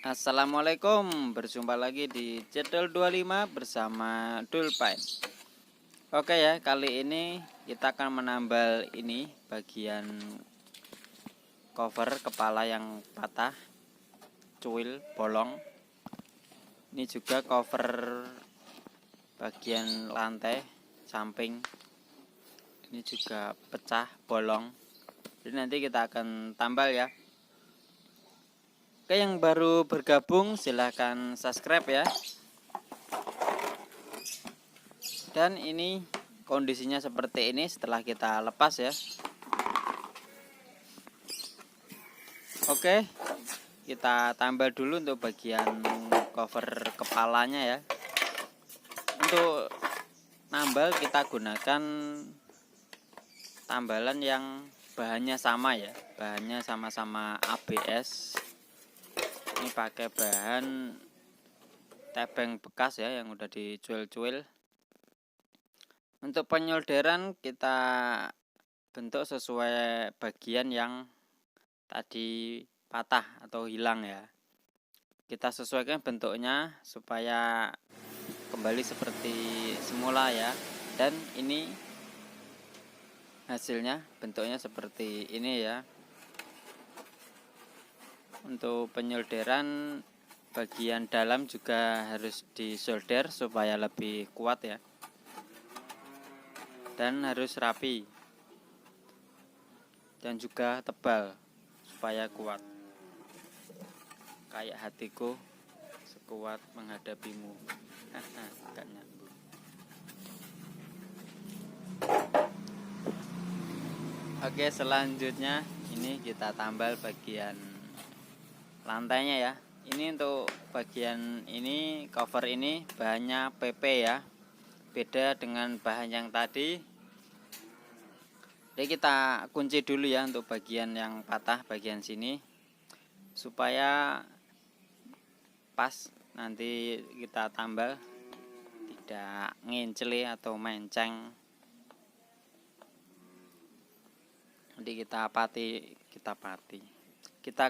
Assalamualaikum, berjumpa lagi di Cedel 25 bersama Dulpain. Oke ya, kali ini kita akan menambal ini bagian cover kepala yang patah, cuil, bolong. Ini juga cover bagian lantai samping. Ini juga pecah, bolong. Jadi nanti kita akan tambal ya. Oke, yang baru bergabung silahkan subscribe ya. Dan ini kondisinya seperti ini setelah kita lepas ya. Oke, kita tambal dulu untuk bagian cover kepalanya ya. Untuk nambal kita gunakan tambalan yang bahannya sama ya. Bahannya sama-sama ABS. Ini pakai bahan tebeng bekas ya yang udah dicuil-cuil. Untuk penyolderan kita bentuk sesuai bagian yang tadi patah atau hilang ya. Kita sesuaikan bentuknya supaya kembali seperti semula ya. Dan ini hasilnya bentuknya seperti ini ya. Untuk penyolderan bagian dalam juga harus disolder supaya lebih kuat ya. Dan harus rapi. Dan juga tebal supaya kuat. Kayak hatiku sekuat menghadapimu. Gak nyambung. Oke, selanjutnya ini kita tambal bagian lantainya ya. Ini untuk bagian ini, cover ini bahannya PP ya. Beda dengan bahan yang tadi. Jadi kita kunci dulu ya untuk bagian yang patah, bagian sini, supaya pas nanti kita tambal tidak nginceli atau menceng. Jadi kita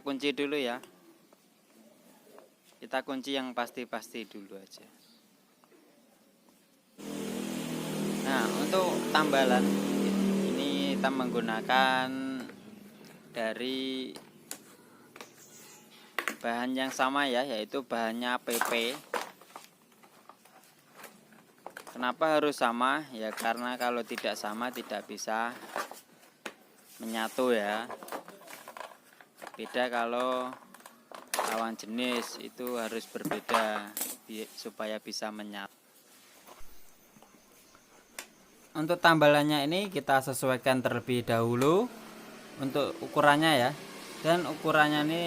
kunci dulu ya. Kita kunci yang pasti-pasti dulu aja. Nah, untuk tambalan ini kita menggunakan dari bahan yang sama ya, yaitu bahannya PP. Kenapa harus sama? Ya karena kalau tidak sama tidak bisa menyatu ya. Beda kalau lawan jenis itu harus berbeda supaya bisa menyatu. Untuk tambalannya ini kita sesuaikan terlebih dahulu untuk ukurannya ya. Dan ukurannya ini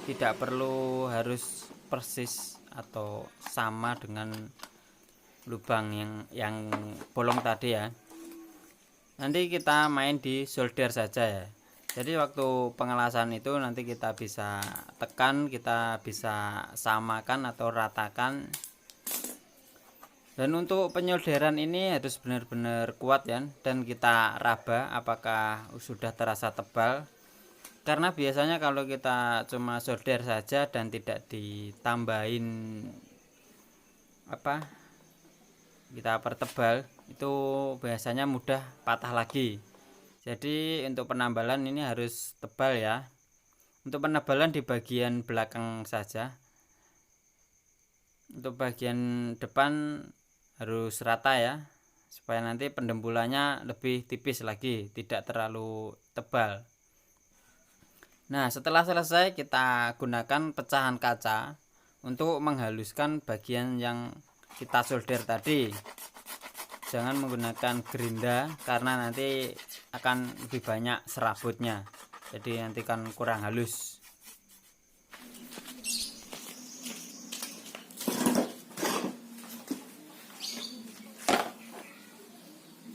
tidak perlu harus persis atau sama dengan lubang yang bolong tadi ya. Nanti kita main di solder saja ya. Jadi waktu pengelasan itu nanti kita bisa tekan, kita bisa samakan atau ratakan. Dan untuk penyolderan ini harus benar-benar kuat ya. Dan kita raba apakah sudah terasa tebal. Karena biasanya kalau kita cuma solder saja dan tidak ditambahin kita pertebal, itu biasanya mudah patah lagi. Jadi untuk penambalan ini harus tebal ya. Untuk penebalan di bagian belakang saja. Untuk bagian depan harus rata ya, supaya nanti pendembulannya lebih tipis lagi, tidak terlalu tebal. Nah, setelah selesai kita gunakan pecahan kaca untuk menghaluskan bagian yang kita solder tadi. Jangan menggunakan gerinda karena nanti akan lebih banyak serabutnya. Jadi nanti kan kurang halus.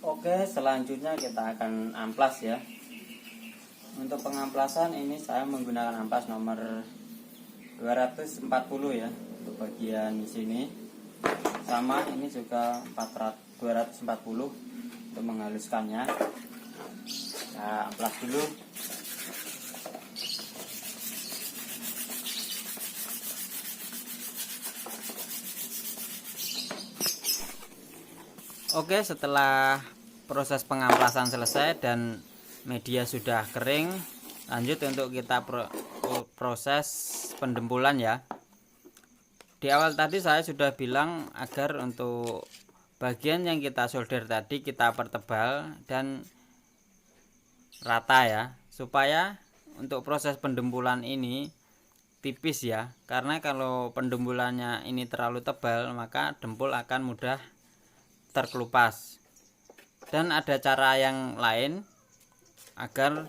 Oke, selanjutnya kita akan amplas ya. Untuk pengamplasan ini saya menggunakan amplas nomor 240 ya. Untuk bagian sini sama, ini juga 240 untuk menghaluskannya. Nah, amplas dulu. Oke, setelah proses pengamplasan selesai dan media sudah kering, lanjut untuk kita proses pendempulan ya. Di awal tadi saya sudah bilang agar untuk bagian yang kita solder tadi kita pertebal dan rata ya, supaya untuk proses pendempulan ini tipis ya, karena kalau pendempulannya ini terlalu tebal maka dempul akan mudah terkelupas. Dan ada cara yang lain agar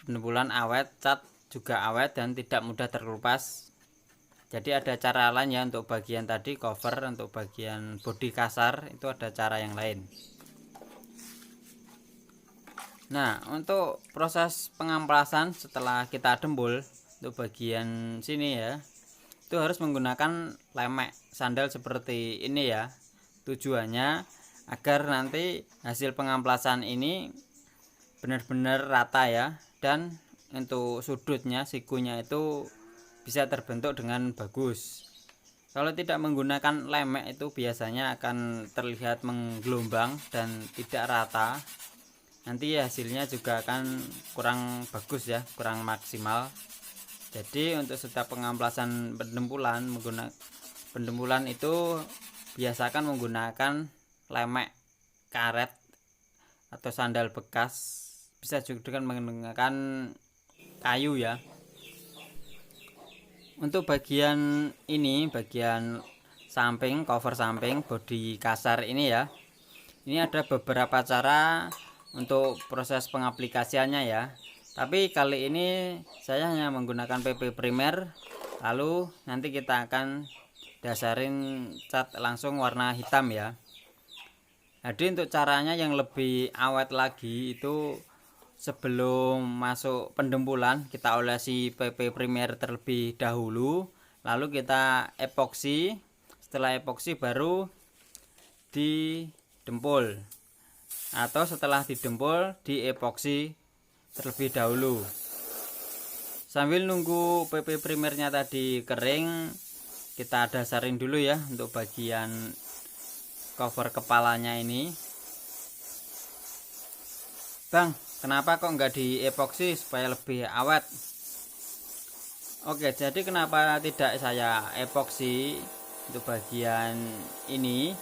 pendempulan awet, cat juga awet dan tidak mudah terkelupas. Jadi ada cara lain ya untuk bagian tadi cover, untuk bagian bodi kasar itu ada cara yang lain. Nah, untuk proses pengamplasan setelah kita dempul untuk bagian sini ya, itu harus menggunakan lemek sandal seperti ini ya. Tujuannya agar nanti hasil pengamplasan ini benar-benar rata ya, dan untuk sudutnya, sikunya itu bisa terbentuk dengan bagus. Kalau tidak menggunakan lemek itu biasanya akan terlihat menggelombang dan tidak rata. Nanti hasilnya juga akan kurang bagus ya, kurang maksimal. Jadi untuk setiap pengamplasan pendempulan itu biasakan menggunakan lemek karet atau sandal bekas, bisa juga dengan menggunakan kayu ya. Untuk bagian ini, bagian samping, cover samping bodi kasar ini ya, ini ada beberapa cara untuk proses pengaplikasiannya ya. Tapi kali ini saya hanya menggunakan PP primer, lalu nanti kita akan dasarin cat langsung warna hitam ya. Jadi untuk caranya yang lebih awet lagi itu, sebelum masuk pendempulan kita olesi PP primer terlebih dahulu, lalu kita epoksi. Setelah epoksi baru didempul, atau setelah didempul di epoksi terlebih dahulu. Sambil nunggu PP primernya tadi kering, kita dasarin dulu ya untuk bagian cover kepalanya ini. Bang, kenapa kok nggak di epoksi supaya lebih awet? Oke, jadi kenapa tidak saya epoksi untuk bagian ini?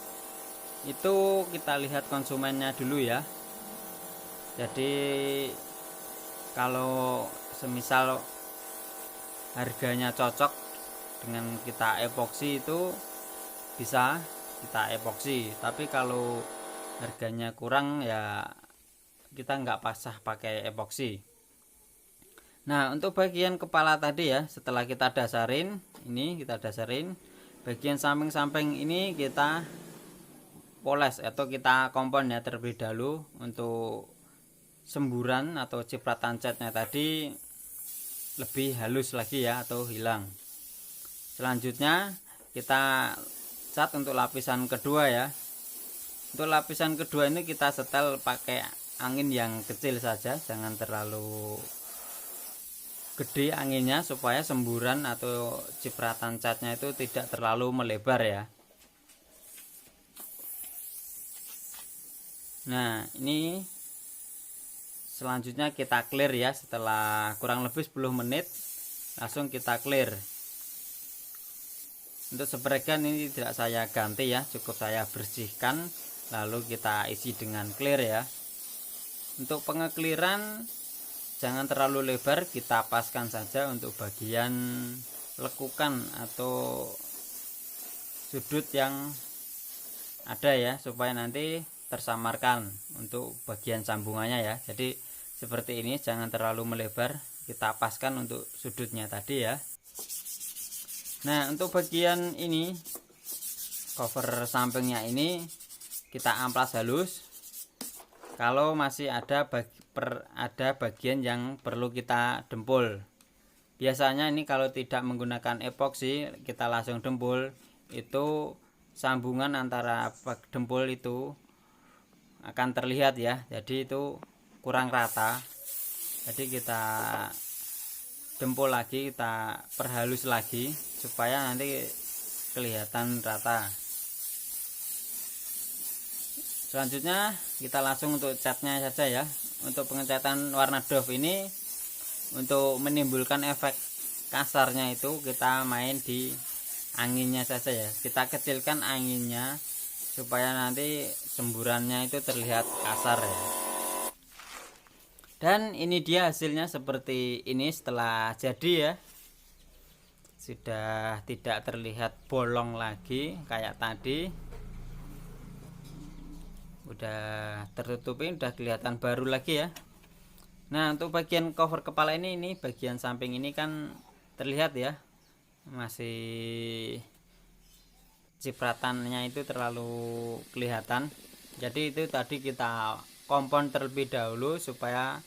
Itu kita lihat konsumennya dulu ya. Jadi kalau semisal harganya cocok dengan kita epoksi, itu bisa kita epoksi. Tapi kalau harganya kurang ya kita nggak pasah pakai epoksi. Nah, untuk bagian kepala tadi ya, setelah kita dasarin, bagian samping-samping ini kita poles atau kita kompon ya terlebih dahulu untuk semburan atau cipratan catnya tadi lebih halus lagi ya, atau hilang. Selanjutnya kita cat untuk lapisan kedua ya. Untuk lapisan kedua ini kita setel pakai angin yang kecil saja, jangan terlalu gede anginnya, supaya semburan atau cipratan catnya itu tidak terlalu melebar ya. Nah, ini selanjutnya kita clear ya, setelah kurang lebih 10 menit langsung kita clear. Untuk spregan ini tidak saya ganti ya, cukup saya bersihkan lalu kita isi dengan clear ya. Untuk pengekliran jangan terlalu lebar, kita paskan saja untuk bagian lekukan atau sudut yang ada ya, supaya nanti tersamarkan untuk bagian sambungannya ya. Jadi seperti ini, jangan terlalu melebar, kita paskan untuk sudutnya tadi ya. Nah, untuk bagian ini, cover sampingnya ini kita amplas halus. Kalau masih ada bagian yang perlu kita dempul, biasanya ini kalau tidak menggunakan epoksi, kita langsung dempul, itu sambungan antara dempul itu akan terlihat ya, jadi itu kurang rata. Jadi kita dempul lagi, kita perhalus lagi supaya nanti kelihatan rata. Selanjutnya kita langsung untuk catnya saja ya. Untuk pengecatan warna doff ini, untuk menimbulkan efek kasarnya itu kita main di anginnya saja ya. Kita kecilkan anginnya supaya nanti semburannya itu terlihat kasar ya. Dan ini dia hasilnya seperti ini setelah jadi ya. Sudah tidak terlihat bolong lagi kayak tadi. Udah tertutupi, udah kelihatan baru lagi ya. Nah, untuk bagian cover kepala ini bagian samping ini kan terlihat ya, masih cipratannya itu terlalu kelihatan. Jadi itu tadi kita kompon terlebih dahulu supaya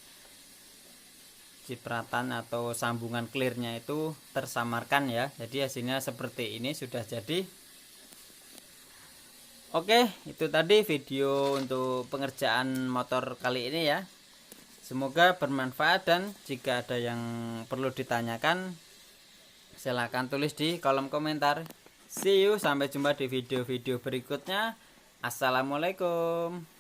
cipratan atau sambungan clearnya itu tersamarkan ya. Jadi hasilnya seperti ini sudah jadi. Oke, itu tadi video untuk pengerjaan motor kali ini ya. Semoga bermanfaat, dan jika ada yang perlu ditanyakan silahkan tulis di kolom komentar. See you, sampai jumpa di video-video berikutnya. Assalamualaikum.